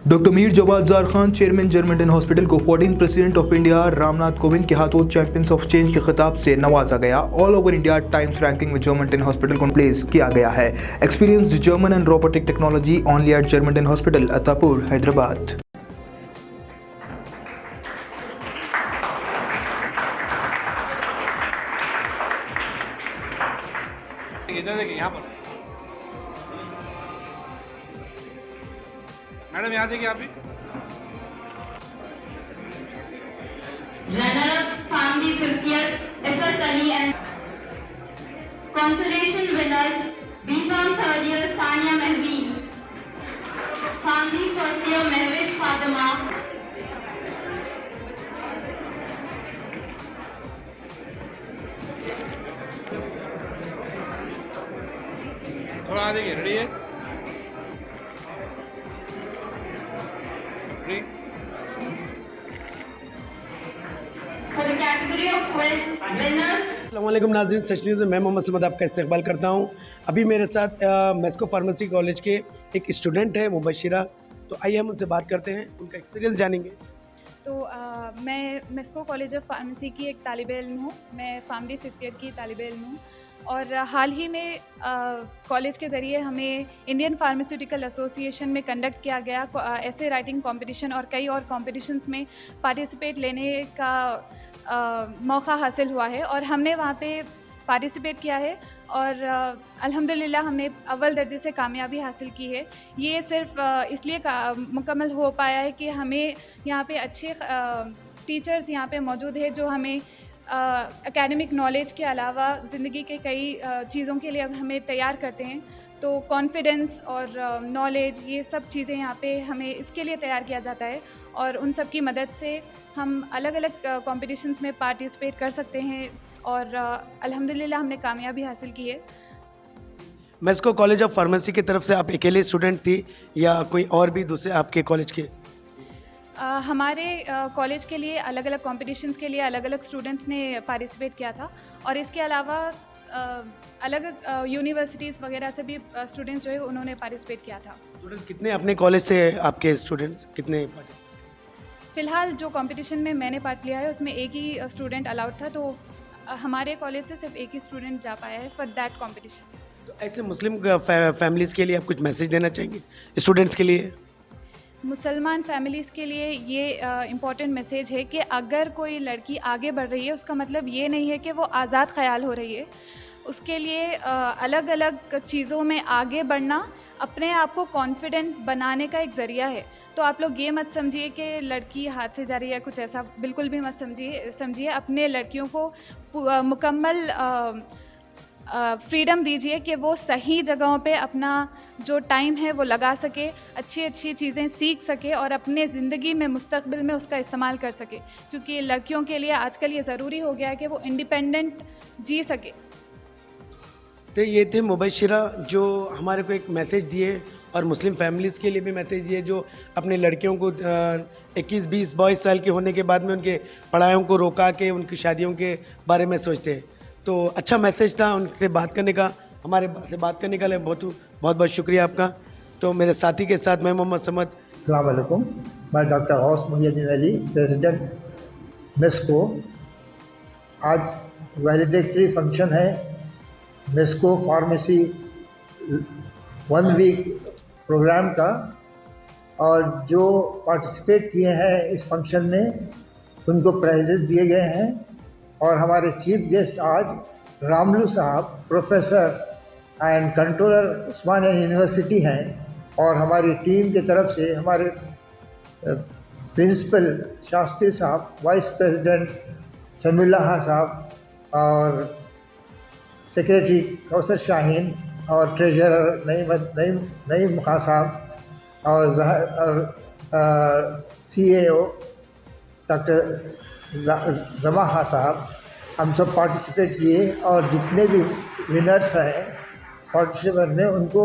Doctor Mir Jawad jar Khan, chairman German hospital को 14 president of India Ramnath Kovind के हाथों चैंपियंस ऑफ चेंज के खिताब से नवाजा गया। All over India Times ranking में जर्मन हॉस्पिटल को प्लेस किया गया है। Experienced German and robotic technology only at German hospital, Attapur, Hyderabad. इधर देखिए, यहाँ पर मैडम, यहाँ देखिए आप भी। Runner family 50th Effort Ali and consolation winners B-Farm 3rd year Sania Mehdi, family 1st year Mehwish Fatima, थोड़ा देखिए, रेडी है? for the category of quiz winners अस्सलामुअलैकुम नाज़रीन, सच न्यूज़ में मैं मोहम्मद समद आपका इस्तकबाल करता हूँ। अभी मेरे साथ मेस्को फार्मेसी कॉलेज के एक स्टूडेंट है मुबशिरा, तो आइए हम उनसे बात करते हैं, उनका एक्सपीरियंस जानेंगे। तो मैं मेस्को कॉलेज ऑफ फार्मेसी की एक तालिब इल्म हूँ। मैं फार्मडी 5th ईयर की तालिब इल्म हूँ और हाल ही में कॉलेज के ज़रिए हमें इंडियन फार्मास्यूटिकल एसोसिएशन में कंडक्ट किया गया ऐसे राइटिंग कंपटीशन और कई और कॉम्पिटिशन्स में पार्टिसिपेट लेने का मौका हासिल हुआ है और हमने वहाँ पे पार्टिसिपेट किया है और अल्हम्दुलिल्लाह हमने अव्वल दर्जे से कामयाबी हासिल की है। ये सिर्फ इसलिए मुकम्मल हो पाया है कि हमें यहाँ पे अच्छे टीचर्स यहाँ पे मौजूद है जो हमें एकेडमिक नॉलेज के अलावा ज़िंदगी के कई चीज़ों के लिए अब हमें तैयार करते हैं। तो कॉन्फिडेंस और नॉलेज, ये सब चीज़ें यहाँ पे हमें इसके लिए तैयार किया जाता है और उन सब की मदद से हम अलग अलग कॉम्पिटिशन्स में पार्टिसिपेट कर सकते हैं और अल्हम्दुलिल्लाह हमने कामयाबी हासिल की है। मेस्को कॉलेज ऑफ फार्मेसी की तरफ से आप अकेले स्टूडेंट थी या कोई और भी दूसरे आपके कॉलेज के? हमारे कॉलेज के लिए अलग अलग कॉम्पिटिशन्स के लिए अलग अलग स्टूडेंट्स ने पार्टिसिपेट किया था और इसके अलावा अलग यूनिवर्सिटीज़ वगैरह से भी स्टूडेंट्स जो है उन्होंने पार्टिसिपेट किया था। स्टूडेंट कितने अपने कॉलेज से आपके स्टूडेंट्स कितने? फ़िलहाल जो कंपटीशन में मैंने पार्ट लिया है उसमें एक ही स्टूडेंट अलाउड था, तो हमारे कॉलेज से सिर्फ एक ही स्टूडेंट जा पाया है फॉर दैट कंपटीशन। तो ऐसे मुस्लिम फैमिलीज़ के लिए आप कुछ मैसेज देना चाहेंगे स्टूडेंट्स के लिए? मुसलमान फैमिलीज़ के लिए ये इम्पॉर्टेंट मैसेज है कि अगर कोई लड़की आगे बढ़ रही है उसका मतलब ये नहीं है कि वो आज़ाद ख़याल हो रही है। उसके लिए अलग अलग चीज़ों में आगे बढ़ना अपने आप को कॉन्फिडेंट बनाने का एक ज़रिया है। तो आप लोग ये मत समझिए कि लड़की हाथ से जा रही है, कुछ ऐसा बिल्कुल भी मत समझिए। अपने लड़कियों को मुकम्मल फ्रीडम दीजिए कि वो सही जगहों पे अपना जो टाइम है वो लगा सके, अच्छी अच्छी चीज़ें सीख सके और अपने ज़िंदगी में मुस्तकबिल में उसका इस्तेमाल कर सके, क्योंकि लड़कियों के लिए आजकल ये ज़रूरी हो गया है कि वो इंडिपेंडेंट जी सके। तो ये थे मुबशिरा जो हमारे को एक मैसेज दिए और मुस्लिम फैमिलीज़ के लिए भी मैसेज दिए जो अपने लड़कियों को 21, 20, 22 साल के होने के बाद में उनके पढ़ाइयों को रोका के उनकी शादियों के बारे में सोचते हैं। तो अच्छा मैसेज था, उनसे बात करने का, हमारे से बात करने का लिए बहुत बहुत शुक्रिया आपका। तो मेरे साथी के साथ मैं मोहम्मद समद। अस्सलाम वालेकुम, मैं डॉक्टर गौस मुहिउद्दीन अली, प्रेसिडेंट मेस्को। आज वैलिडेटरी फंक्शन है मेस्को फार्मेसी 1 वीक प्रोग्राम का, और जो पार्टिसिपेट किए हैं इस फंक्शन में उनको प्राइजेस दिए गए हैं। और हमारे चीफ गेस्ट आज रामलू साहब, professor and controller Osmania university हैं, और हमारी टीम की तरफ से हमारे प्रिंसिपल शास्त्री साहब, वाइस प्रेसिडेंट समीउल्लाह साहब, और सेक्रेटरी कौसर शाहीन, और ट्रेजरर नईम खां साहब, और CAO डॉक्टर जमा खां साहब, हम सब पार्टिसिपेट किए। और जितने भी विनर्स हैं पार्टिसिपेंट में, उनको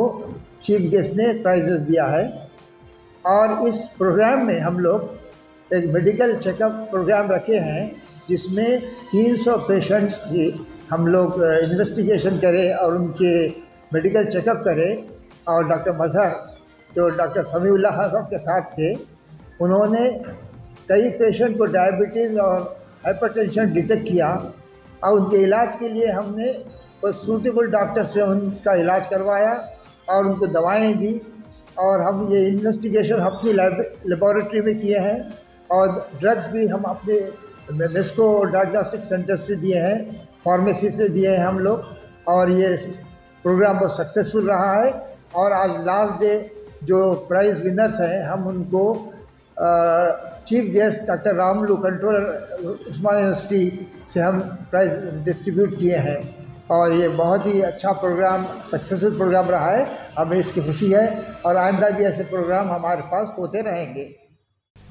चीफ गेस्ट ने प्राइजेस दिया है। और इस प्रोग्राम में हम लोग एक मेडिकल चेकअप प्रोग्राम रखे हैं जिसमें 300 पेशेंट्स की हम लोग इन्वेस्टिगेशन करें और उनके मेडिकल चेकअप करें। और डॉक्टर मजहर जो डॉक्टर समीउल्लाह खान साहब के साथ थे, उन्होंने कई पेशेंट को डायबिटीज़ और हाइपरटेंशन डिटेक्ट किया और उनके इलाज के लिए हमने कोई सूटेबल डॉक्टर से उनका इलाज करवाया और उनको दवाएं दी। और हम ये इन्वेस्टिगेशन अपनी लेबॉरेटरी में किए हैं और ड्रग्स भी हम अपने मेस्को डायग्नोस्टिक सेंटर से दिए हैं, फार्मेसी से दिए हैं हम लोग। और ये प्रोग्राम बहुत सक्सेसफुल रहा है। और आज लास्ट डे जो प्राइज़ विनर्स हैं, हम उनको chief guest doctor Ramulu, controller Usman university से हम प्राइज़ डिस्ट्रीब्यूट किए हैं। और ये बहुत ही अच्छा प्रोग्राम, सक्सेसफुल प्रोग्राम रहा है। हमें इसकी खुशी है और आइंदा भी ऐसे प्रोग्राम हमारे पास होते रहेंगे।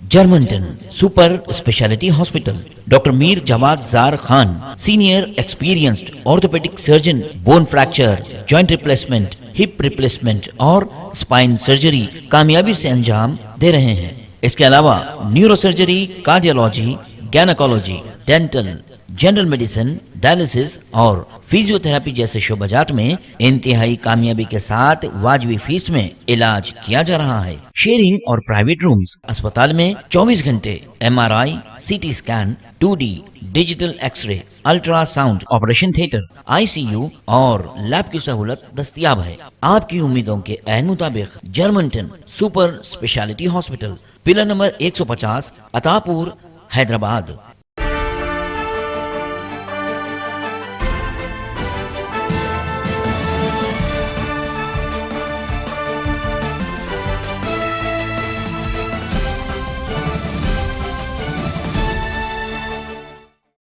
जर्मनटन super speciality hospital, doctor Mir Jawad jar Khan, senior experienced orthopaedic surgeon, bone fracture, joint replacement, hip replacement और स्पाइन सर्जरी कामयाबी से अंजाम दे रहे हैं। इसके अलावा neuro surgery, cardiology, gynaecology, dental, general medicine, dialysis और फिजियोथेरेपी जैसे शोबाजात में इंतहाई कामयाबी के साथ वाजबी फीस में इलाज किया जा रहा है। शेयरिंग और प्राइवेट रूम्स, अस्पताल में 24 घंटे MRI, CT scan, 2D digital x-ray, ultrasound, operation theatre, ICU और लैब की सहूलत दस्तयाब है। आपकी उम्मीदों के ऐन मुताबिक जर्मनटन super speciality hospital, pillar number 150, Attapur, Hyderabad.